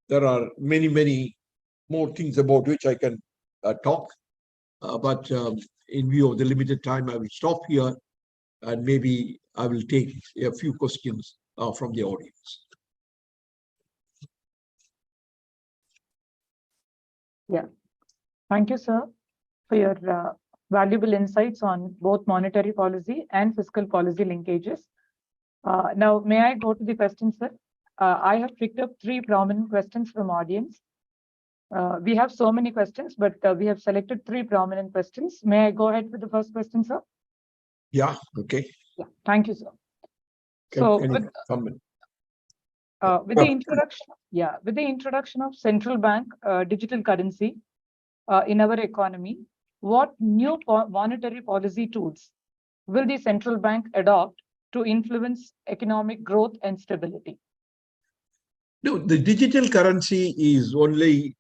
There are many more things about which I can talk, but in view of the limited time, I will stop here, and maybe I will take a few questions from the audience. Yeah, thank you, sir, for your valuable insights on both monetary policy and fiscal policy linkages. Now, may I go to the questions, sir? I have picked up 3 prominent questions from audience. We have so many questions, but we have selected 3 prominent questions. May I go ahead with the first question, sir? Yeah, okay. Yeah, thank you, sir. With the introduction of central bank digital currency in our economy, what new monetary policy tools will the central bank adopt to influence economic growth and stability? No, the digital currency is only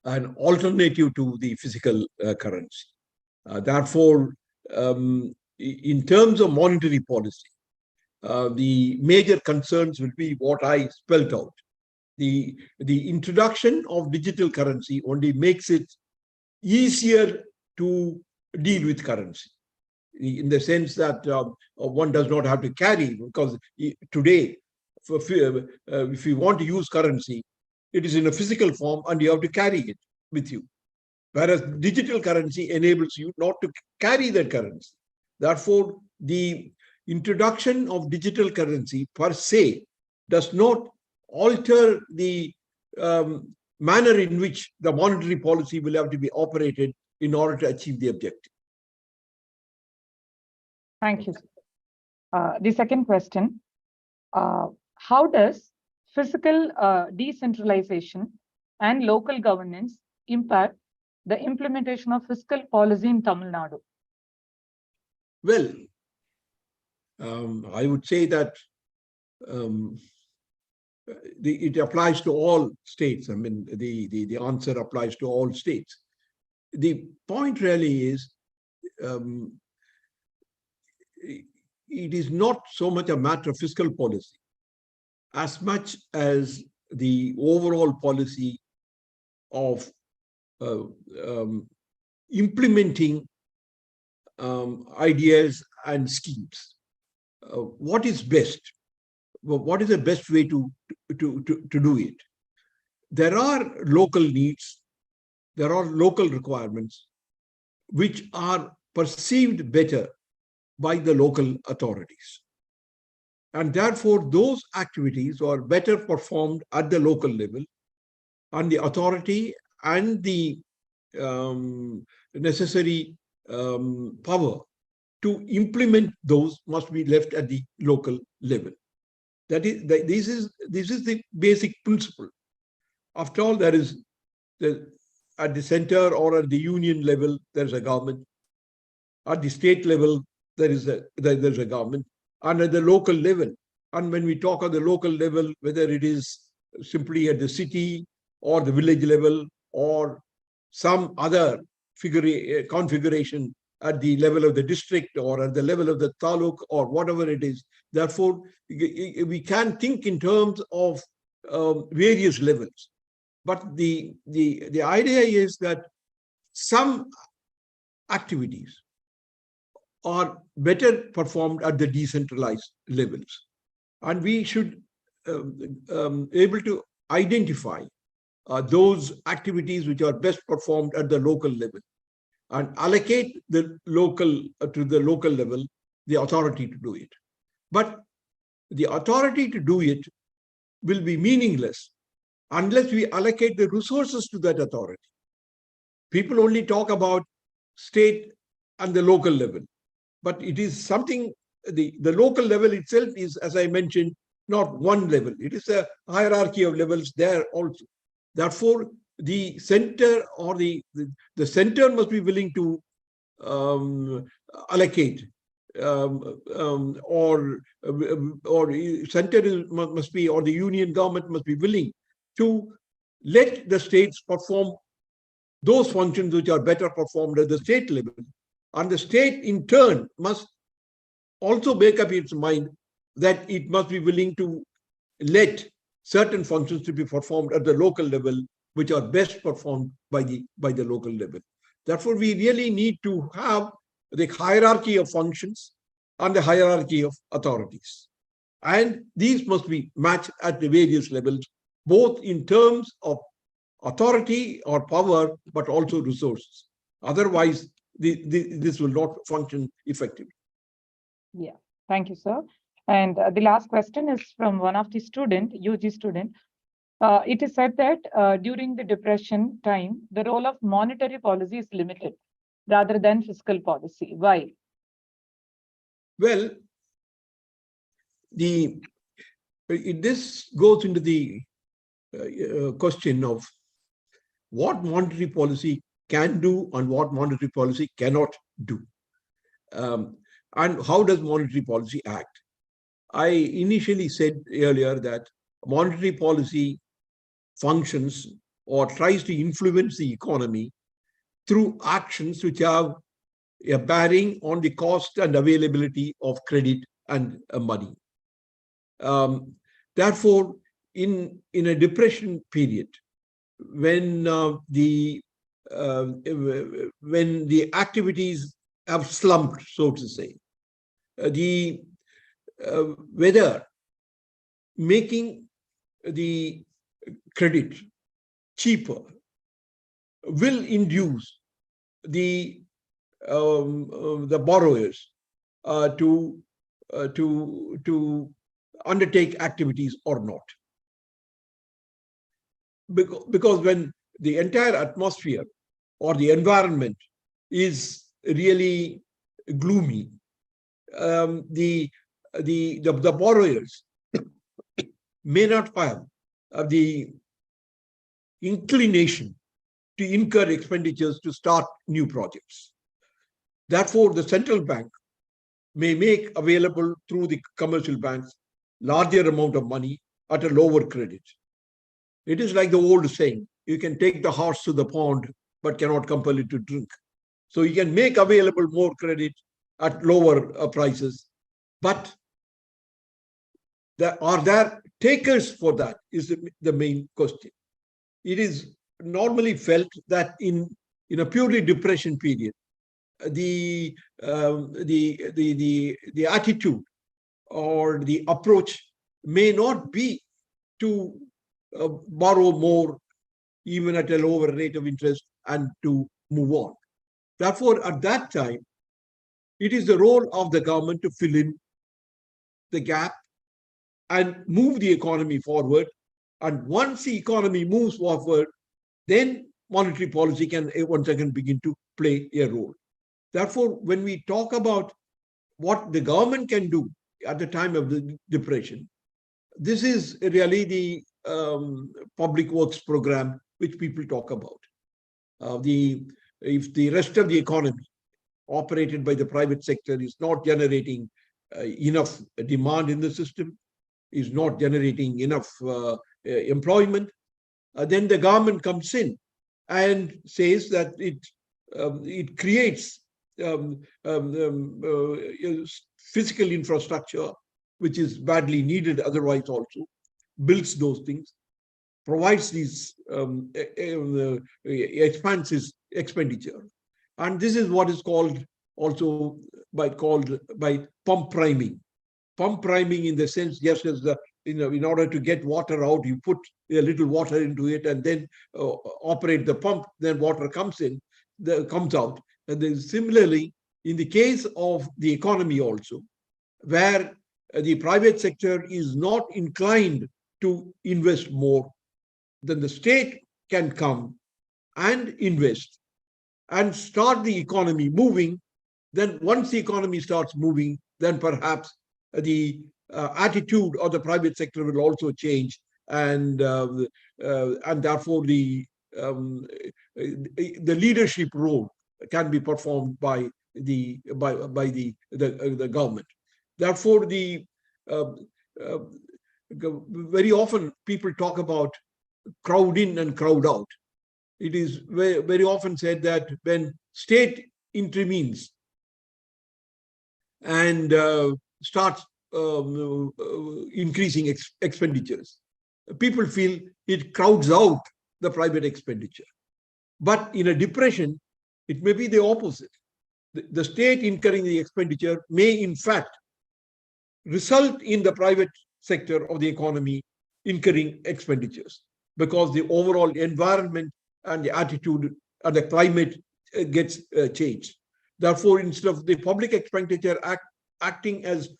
an alternative to the physical currency. Therefore, in terms of monetary policy, the major concerns will be what I spelled out. The introduction of digital currency only makes it easier to deal with currency, in the sense that one does not have to carry, because today, if you want to use currency, it is in a physical form and you have to carry it with you. Whereas digital currency enables you not to carry that currency. Therefore, the introduction of digital currency per se does not alter the manner in which the monetary policy will have to be operated in order to achieve the objective. Thank you. The second question, how does fiscal decentralization and local governance impact the implementation of fiscal policy in Tamil Nadu? Well, I would say that it applies to all states. I mean, the answer applies to all states. The point really is, it is not so much a matter of fiscal policy as much as the overall policy of implementing ideas and schemes. What is best? What is the best way to do it? There are local needs, there are local requirements which are perceived better by the local authorities. And therefore, those activities are better performed at the local level, and the authority and the necessary power to implement those must be left at the local level. This is the basic principle. After all, there is at the center or at the union level, there's a government. At the state level, there's a government, and at the local level. And when we talk at the local level, whether it is simply at the city or the village level or some other configuration at the level of the district or at the level of the taluk or whatever it is. Therefore, we can think in terms of various levels. But the idea is that some activities are better performed at the decentralized levels. And we should able to identify those activities which are best performed at the local level and allocate the local to the local level the authority to do it. But the authority to do it will be meaningless unless we allocate the resources to that authority. People only talk about state and the local level, but it is something, the local level itself is, as I mentioned, not one level. It is a hierarchy of levels there also. Therefore, the center or the center must be willing to allocate, or center must be, or the union government must be willing to let the states perform those functions which are better performed at the state level. And the state in turn must also make up its mind that it must be willing to let certain functions to be performed at the local level, which are best performed by the local level. Therefore, we really need to have the hierarchy of functions and the hierarchy of authorities. And these must be matched at the various levels, both in terms of authority or power, but also resources. Otherwise, this will not function effectively. Yeah, thank you, sir. And the last question is from one of the student, UG student. It is said that during the Depression time, the role of monetary policy is limited rather than fiscal policy. Why? Well, this goes into the question of what monetary policy can do and what monetary policy cannot do. And how does monetary policy act? I initially said earlier that monetary policy functions or tries to influence the economy through actions which have a bearing on the cost and availability of credit and money. Therefore, in a depression period, when the activities have slumped, so to say, whether making the credit cheaper will induce the borrowers to undertake activities or not. Because when the entire atmosphere or the environment is really gloomy, the borrowers may not have the inclination to incur expenditures to start new projects. Therefore, the central bank may make available through the commercial banks larger amount of money at a lower credit. It is like the old saying, you can take the horse to the pond, but cannot compel it to drink. So you can make available more credit at lower prices, but are there takers for that is the main question. It is normally felt that in a purely depression period, the attitude or the approach may not be to borrow more, even at a lower rate of interest, and to move on. Therefore, at that time, it is the role of the government to fill in the gap and move the economy forward. And once the economy moves forward, then monetary policy can once again begin to play a role. Therefore, when we talk about what the government can do at the time of the depression, this is really the public works program which people talk about. If the rest of the economy operated by the private sector is not generating enough demand in the system, is not generating enough employment, then the government comes in and says that it creates physical infrastructure, which is badly needed otherwise also, builds those things, provides these expanses expenditure. And this is what is called also by pump priming. Pump priming in the sense, just as in order to get water out, you put a little water into it and then operate the pump, then water comes out. And then similarly, in the case of the economy also, where the private sector is not inclined to invest more, then the state can come and invest and start the economy moving. Then once the economy starts moving, then perhaps the attitude of the private sector will also change, and therefore the leadership role can be performed by the government. Therefore, very often people talk about crowd in and crowd out. It is very, very often said that when state intervenes and starts increasing expenditures, people feel it crowds out the private expenditure. But in a depression, it may be the opposite. The state incurring the expenditure may in fact result in the private sector of the economy incurring expenditures, because the overall environment and the attitude and the climate gets changed. Therefore, instead of the public expenditure acting as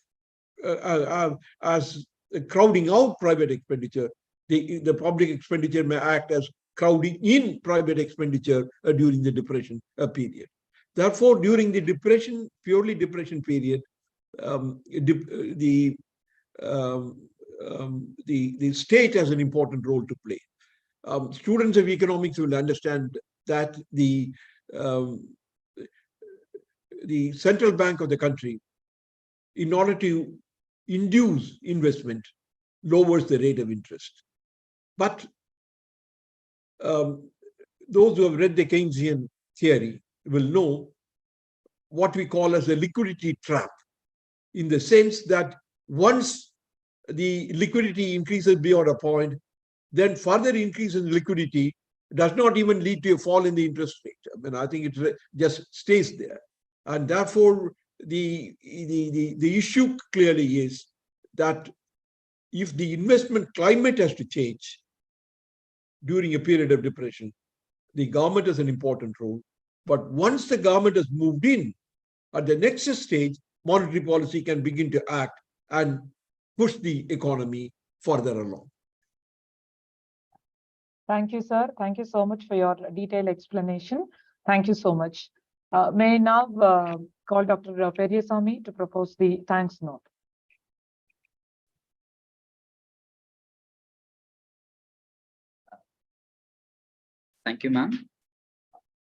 crowding out private expenditure, the public expenditure may act as crowding in private expenditure during the depression period. Therefore, during the depression, purely depression period, the state has an important role to play. Students of economics will understand that the central bank of the country, in order to induce investment, lowers the rate of interest. But those who have read the Keynesian theory will know what we call as a liquidity trap, in the sense that once the liquidity increases beyond a point, then further increase in liquidity does not even lead to a fall in the interest rate. I mean, I think it just stays there. And therefore, the issue clearly is that if the investment climate has to change during a period of depression, the government has an important role. But once the government has moved in, at the next stage, monetary policy can begin to act and push the economy further along. Thank you, sir. Thank you so much for your detailed explanation. Thank you so much. May I now call Dr. Periasamy to propose the thanks note. Thank you, ma'am.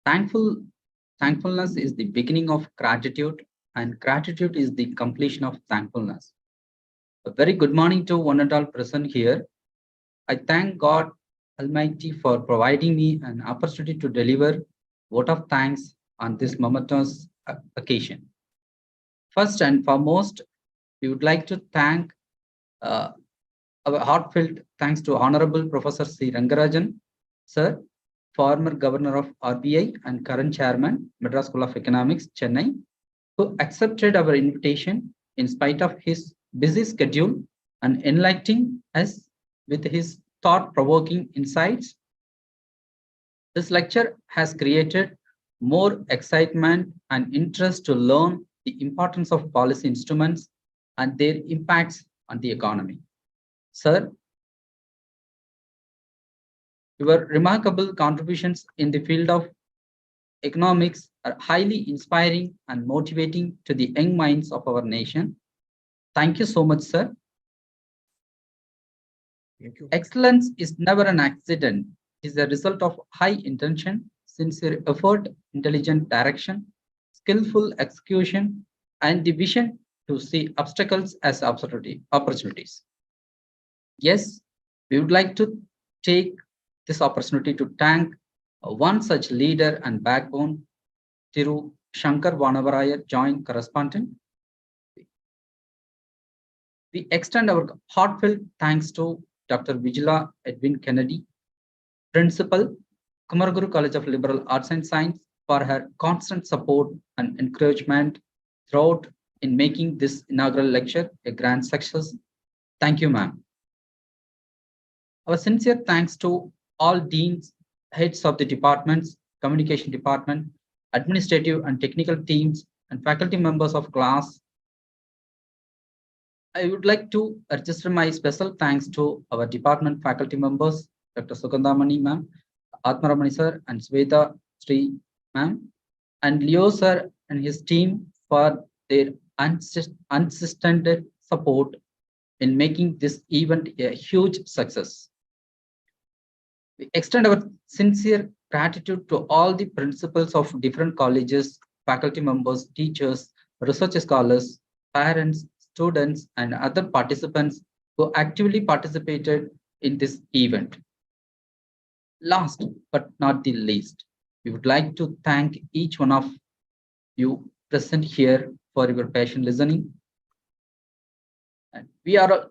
Thankfulness is the beginning of gratitude and gratitude is the completion of thankfulness. A very good morning to one and all present here. I thank God Almighty for providing me an opportunity to deliver vote of thanks on this momentous occasion. First and foremost, we would like to thank our heartfelt thanks to Honorable Professor C. Rangarajan, Sir, former Governor of RBI and current Chairman, Madras School of Economics, Chennai, who accepted our invitation in spite of his busy schedule and enlightening us with his thought-provoking insights. This lecture has created more excitement and interest to learn the importance of policy instruments and their impacts on the economy. Sir, your remarkable contributions in the field of economics are highly inspiring and motivating to the young minds of our nation. Thank you so much, sir. Thank you. Excellence is never an accident. It is a result of high intention, sincere effort, intelligent direction, skillful execution, and the vision to see obstacles as opportunities. Yes, we would like to take this opportunity to thank one such leader and backbone, Thiru Shankar Vanavaraya, Joint Correspondent. We extend our heartfelt thanks to Dr. Vijala Edwin Kennedy, Principal, Kumaraguru College of Liberal Arts and Science, for her constant support and encouragement throughout in making this inaugural lecture a grand success. Thank you, ma'am. Our sincere thanks to all deans, heads of the departments, communication department, administrative and technical teams, and faculty members of class. I would like to register my special thanks to our department faculty members, Dr. Sugandhamani ma'am, Atmaramani sir, and Sweta Sri ma'am, and Leo sir and his team for their unstinted support in making this event a huge success. We extend our sincere gratitude to all the principals of different colleges, faculty members, teachers, research scholars, parents, students, and other participants who actively participated in this event. Last but not the least, we would like to thank each one of you present here for your patient listening. And we are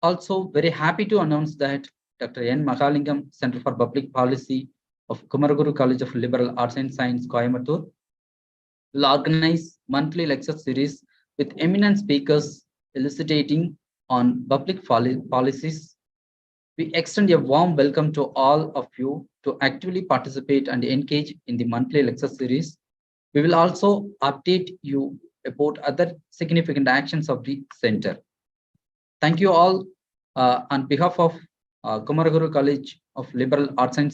also very happy to announce that Dr. N. Mahalingam, Center for Public Policy of Kumaraguru College of Liberal Arts and Science, Coimbatore, will organize monthly lecture series with eminent speakers elucidating on public policies. We extend a warm welcome to all of you to actively participate and engage in the monthly lecture series. We will also update you about other significant actions of the center. Thank you all on behalf of Kumaraguru College of Liberal Arts and